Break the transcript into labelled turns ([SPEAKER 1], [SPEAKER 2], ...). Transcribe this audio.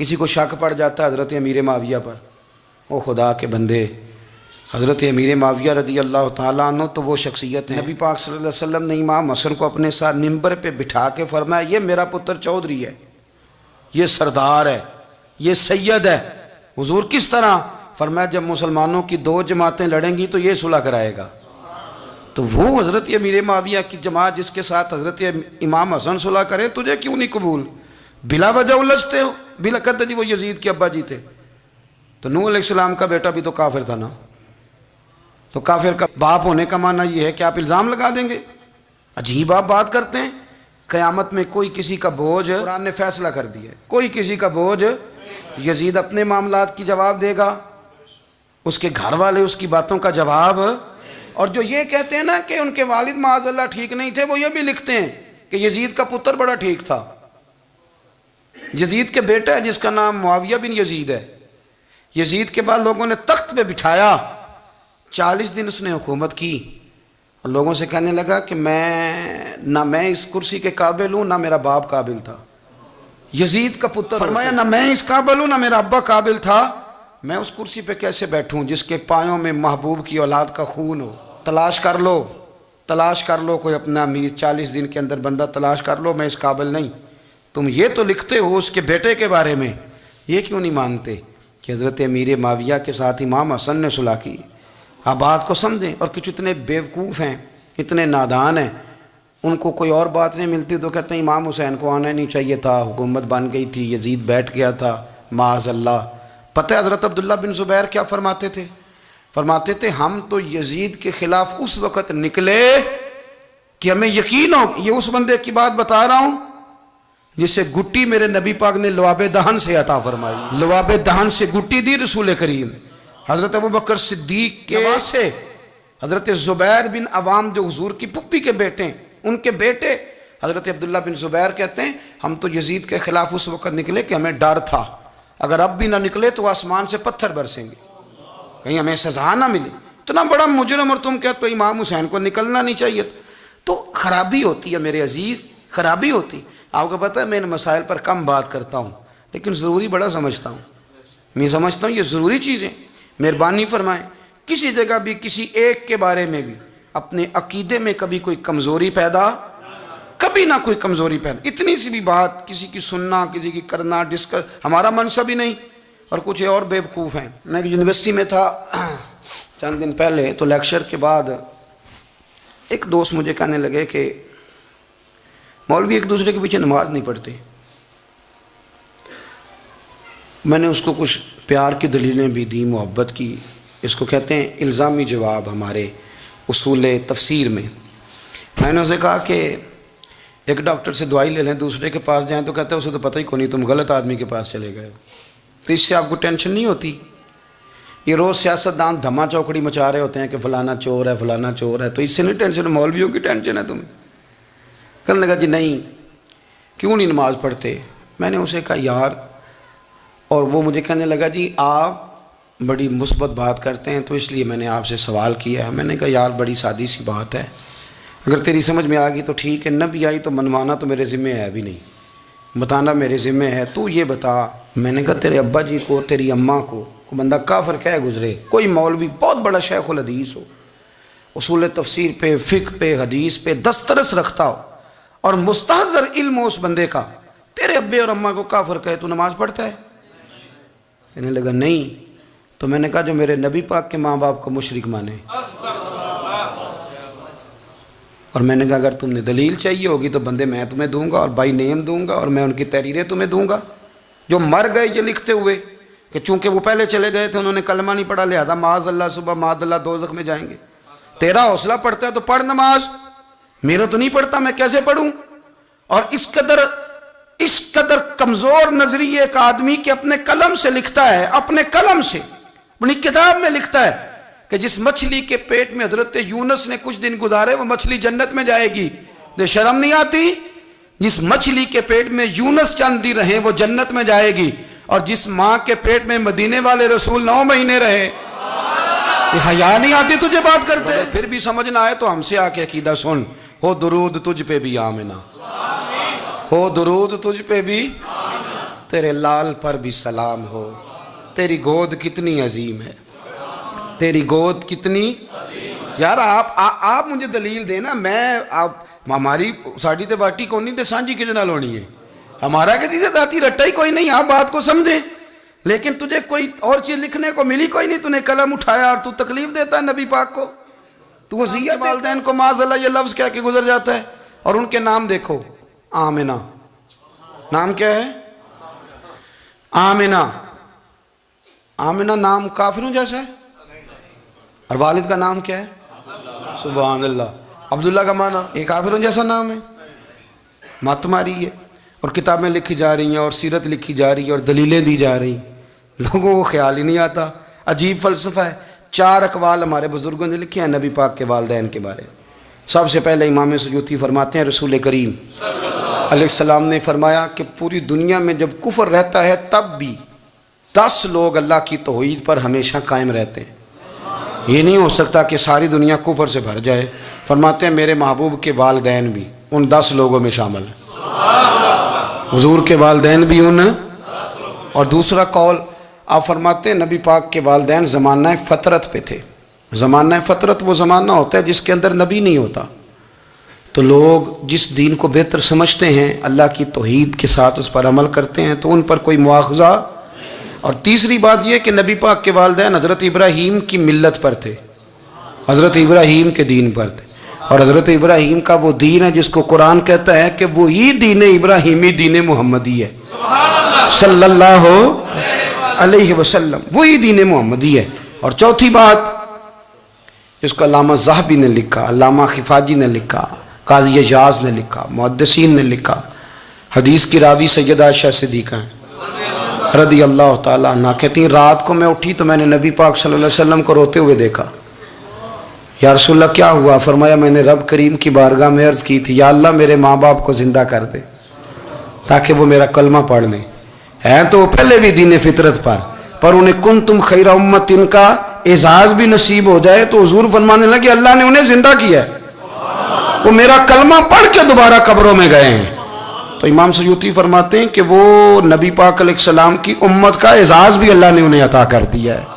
[SPEAKER 1] کسی کو شک پڑ جاتا ہے حضرت امیر معاویہ پر، او خدا کے بندے، حضرت امیر معاویہ رضی اللہ تعالیٰ عنہ تو وہ شخصیت ہیں، نبی پاک صلی اللہ علیہ وسلم نے امام حسن کو اپنے ساتھ ممبر پہ بٹھا کے فرمایا یہ میرا پتر چودھری ہے، یہ سردار ہے، یہ سید ہے۔ حضور کس طرح؟ فرمایا جب مسلمانوں کی دو جماعتیں لڑیں گی تو یہ صلح کرائے گا۔ تو وہ حضرت امیر معاویہ کی جماعت جس کے ساتھ حضرت امام حسن صلح کرے، تجھے کیوں نہیں قبول؟ بلا وجہ الجھتے ہو، بلا کہتے جی وہ یزید کے ابا جی تھے، تو نوح علیہ السلام کا بیٹا بھی تو کافر تھا نا، تو کافر کا باپ ہونے کا معنی یہ ہے کہ آپ الزام لگا دیں گے؟ عجیب آپ بات کرتے ہیں۔ قیامت میں کوئی کسی کا بوجھ، قرآن نے فیصلہ کر دیا ہے، کوئی کسی کا بوجھ، یزید اپنے معاملات کی جواب دے گا، اس کے گھر والے اس کی باتوں کا جواب، اور جو یہ کہتے ہیں نا کہ ان کے والد معاذ اللہ ٹھیک نہیں تھے، وہ یہ بھی لکھتے ہیں کہ یزید کا پتر بڑا ٹھیک تھا۔ یزید کے بیٹا ہے جس کا نام معاویہ بن یزید ہے، یزید کے بعد لوگوں نے تخت پہ بٹھایا، 40 دن اس نے حکومت کی، اور لوگوں سے کہنے لگا کہ میں اس کرسی کے قابل ہوں، نہ میرا باپ قابل تھا۔ یزید کا پتر فرمایا نہ میں اس قابل ہوں، نہ میرا ابا قابل تھا، میں اس کرسی پہ کیسے بیٹھوں جس کے پایوں میں محبوب کی اولاد کا خون ہو؟ تلاش کر لو کوئی اپنا امیر، 40 دن کے اندر بندہ تلاش کر لو، میں اس قابل نہیں۔ تم یہ تو لکھتے ہو اس کے بیٹے کے بارے میں، یہ کیوں نہیں مانتے کہ حضرت امیر معاویہ کے ساتھ امام حسن نے صلح کی؟ آپ بات کو سمجھیں۔ اور کچھ اتنے بیوقوف ہیں، اتنے نادان ہیں، ان کو کوئی اور بات نہیں ملتی تو کہتے ہیں امام حسین کو آنا نہیں چاہیے تھا، حکومت بن گئی تھی، یزید بیٹھ گیا تھا، معاذ اللہ۔ پتہ ہے حضرت عبداللہ بن زبیر کیا فرماتے تھے؟ فرماتے تھے ہم تو یزید کے خلاف اس وقت نکلے کہ ہمیں یقین ہو، یہ اس بندے کی بات بتا رہا ہوں جسے گٹی میرے نبی پاک نے لواب دہن سے عطا فرمائی، لواب دہن سے گٹی دی رسول کریم۔ حضرت ابوبکر صدیق کے سے حضرت زبیر بن عوام جو حضور کی پھپھی کے بیٹے ہیں، ان کے بیٹے حضرت عبداللہ بن زبیر کہتے ہیں ہم تو یزید کے خلاف اس وقت نکلے کہ ہمیں ڈر تھا، اگر اب بھی نہ نکلے تو آسمان سے پتھر برسیں گے، کہیں ہمیں سزا نہ ملے، اتنا بڑا مجرم، اور تم کہتے ہو امام حسین کو نکلنا نہیں چاہیے۔ تو خرابی ہوتی ہے میرے عزیز، خرابی ہوتی۔ آپ کو پتہ ہے میں ان مسائل پر کم بات کرتا ہوں لیکن ضروری بڑا سمجھتا ہوں، میں سمجھتا ہوں یہ ضروری چیزیں۔ مہربانی فرمائیں کسی جگہ بھی کسی ایک کے بارے میں بھی اپنے عقیدے میں کبھی کوئی کمزوری پیدا، کبھی نہ کوئی کمزوری پیدا، اتنی سی بھی بات کسی کی سننا، کسی کی کرنا، ڈسکس، ہمارا منصب ہی نہیں۔ اور کچھ اور بیوقوف ہیں۔ میں یونیورسٹی میں تھا چند دن پہلے، تو لیکچر کے بعد ایک دوست مجھے کہنے لگے کہ مولوی ایک دوسرے کے پیچھے نماز نہیں پڑھتے۔ میں نے اس کو کچھ پیار کی دلیلیں بھی دی، محبت کی، اس کو کہتے ہیں الزامی جواب ہمارے اصول تفسیر میں۔ میں نے اسے کہا کہ ایک ڈاکٹر سے دوائی لے لیں، دوسرے کے پاس جائیں تو کہتے ہیں اسے تو پتہ ہی کوئی نہیں، تم غلط آدمی کے پاس چلے گئے، تو اس سے آپ کو ٹینشن نہیں ہوتی؟ یہ روز سیاستدان دھما چوکڑی مچا رہے ہوتے ہیں کہ فلانا چور ہے، فلانا چور ہے، تو اس سے نہیں ٹینشن، مولویوں کی ٹینشن ہے تمہیں۔ کہنے لگا جی نہیں، کیوں نہیں نماز پڑھتے؟ میں نے اسے کہا یار، اور وہ مجھے کہنے لگا جی آپ بڑی مثبت بات کرتے ہیں تو اس لیے میں نے آپ سے سوال کیا ہے۔ میں نے کہا یار بڑی سادی سی بات ہے، اگر تیری سمجھ میں آ گئی تو ٹھیک ہے، نہ بھی آئی تو منوانا تو میرے ذمہ ہے بھی نہیں، بتانا میرے ذمہ ہے۔ تو یہ بتا، میں نے کہا تیرے ابا جی کو، تیری اماں کو کوئی بندہ کافر کہہ گزرے، کوئی مولوی بہت بڑا شیخ الحدیث ہو، اصول تفسیر پہ، فقہ پہ، حدیث پہ دسترس رکھتا ہو، اور مستحضر علم ہو اس بندے کا، تیرے ابے اور اماں کو کافر کہے تو نماز پڑھتا ہے؟ کہنے لگا نہیں۔ تو میں نے کہا جو میرے نبی پاک کے ماں باپ کو مشرک مانے، اور میں نے کہا اگر تم نے دلیل چاہیے ہوگی تو بندے میں تمہیں دوں گا، اور بائی نیم دوں گا، اور میں ان کی تحریریں تمہیں دوں گا، جو مر گئے یہ لکھتے ہوئے کہ چونکہ وہ پہلے چلے گئے تھے، انہوں نے کلمہ نہیں پڑھا، لہذا معاذ اللہ صبح معاذ اللہ دوزخ میں جائیں گے۔ تیرا حوصلہ پڑھتا ہے تو پڑھ نماز، میرا تو نہیں پڑھتا، میں کیسے پڑھوں؟ اور اس قدر کمزور نظریے ایک آدمی کہ اپنے قلم سے لکھتا ہے، اپنے قلم سے اپنی کتاب میں لکھتا ہے کہ جس مچھلی کے پیٹ میں حضرت یونس نے کچھ دن گزارے وہ مچھلی جنت میں جائے گی۔ دے شرم نہیں آتی؟ جس مچھلی کے پیٹ میں یونس چند دن رہے وہ جنت میں جائے گی، اور جس ماں کے پیٹ میں مدینے والے رسول 9 مہینے رہے، یہ حیا نہیں آتی تجھے بات کرتے؟ اگر پھر بھی سمجھ نہ آئے تو ہم سے آ کے عقیدہ سن، ہو درود تجھ پہ بھی آمنہ، ہو درود تجھ پہ بھی، تیرے لال پر بھی سلام ہو، تیری گود کتنی عظیم ہے، تیری گود کتنی یار آپ مجھے دلیل دینا، میں آپ ہماری ساڑی تے باٹی کونی تے سانجی کدے نال ہونی ہے، ہمارا کسی سے ذاتی رٹا ہی کوئی نہیں، آپ بات کو سمجھیں، لیکن تجھے کوئی اور چیز لکھنے کو ملی کوئی نہیں، تو نے قلم اٹھایا اور تو تکلیف دیتا ہے نبی پاک کو، تو وصیت والدین کو معاذ اللہ یہ لفظ کہہ کے گزر جاتا ہے۔ اور ان کے نام دیکھو، آمنہ، نام کیا ہے؟ آمنہ۔ آمنہ نام کافروں جیسا ہے، اور والد کا نام کیا ہے؟ سبحان اللہ۔ عبداللہ کا معنی ایک کافروں جیسا نام ہے، مت ماری ہے، اور کتابیں لکھی جا رہی ہیں اور سیرت لکھی جا رہی ہے اور دلیلیں دی جا رہی ہیں، لوگوں کو خیال ہی نہیں آتا، عجیب فلسفہ ہے۔ 4 اقوال ہمارے بزرگوں نے لکھے ہیں نبی پاک کے والدین کے بارے میں۔ سب سے پہلے امام سیوطی فرماتے ہیں رسول کریم علیہ السلام نے فرمایا کہ پوری دنیا میں جب کفر رہتا ہے تب بھی 10 لوگ اللہ کی توحید پر ہمیشہ قائم رہتے ہیں، یہ نہیں ہو سکتا کہ ساری دنیا کفر سے بھر جائے۔ فرماتے ہیں میرے محبوب کے والدین بھی ان 10 لوگوں میں شامل ہیں، حضور کے والدین بھی ان۔ اور دوسرا قول آپ فرماتے ہیں نبی پاک کے والدین زمانہ فطرت پہ تھے۔ زمانہ فطرت وہ زمانہ ہوتا ہے جس کے اندر نبی نہیں ہوتا، تو لوگ جس دین کو بہتر سمجھتے ہیں اللہ کی توحید کے ساتھ اس پر عمل کرتے ہیں تو ان پر کوئی مواخذہ۔ اور تیسری بات یہ کہ نبی پاک کے والدین حضرت ابراہیم کی ملت پر تھے، حضرت ابراہیم کے دین پر تھے، اور حضرت ابراہیم کا وہ دین ہے جس کو قرآن کہتا ہے کہ وہی دین ابراہیمی دین محمدی ہے صلی اللہ علیہ وسلم، وہی دین محمدی ہے۔ اور چوتھی بات جس کو علامہ ذہبی نے لکھا، علامہ خفاجی نے لکھا، قاضی اعجاز نے لکھا، محدثین نے لکھا، حدیث کی راوی سیدہ عائشہ صدیقہ ہیں رضی اللہ تعالیٰ عنہ، کہتی ہیں رات کو میں اٹھی تو میں نے نبی پاک صلی اللہ علیہ وسلم کو روتے ہوئے دیکھا۔ یا رسول اللہ کیا ہوا؟ فرمایا میں نے رب کریم کی بارگاہ میں عرض کی تھی یا اللہ میرے ماں باپ کو زندہ کر دے تاکہ وہ میرا کلمہ پڑھ لیں، ہیں تو وہ پہلے بھی دین فطرت پر انہیں کنتم خیر امت ان کا اعزاز بھی نصیب ہو جائے تو حضور فرمانے لگے اللہ نے انہیں زندہ کیا ہے، وہ میرا کلمہ پڑھ کے دوبارہ قبروں میں گئے ہیں۔ تو امام سیوطی فرماتے ہیں کہ وہ نبی پاک علیہ السلام کی امت کا اعزاز بھی اللہ نے انہیں عطا کر دیا ہے۔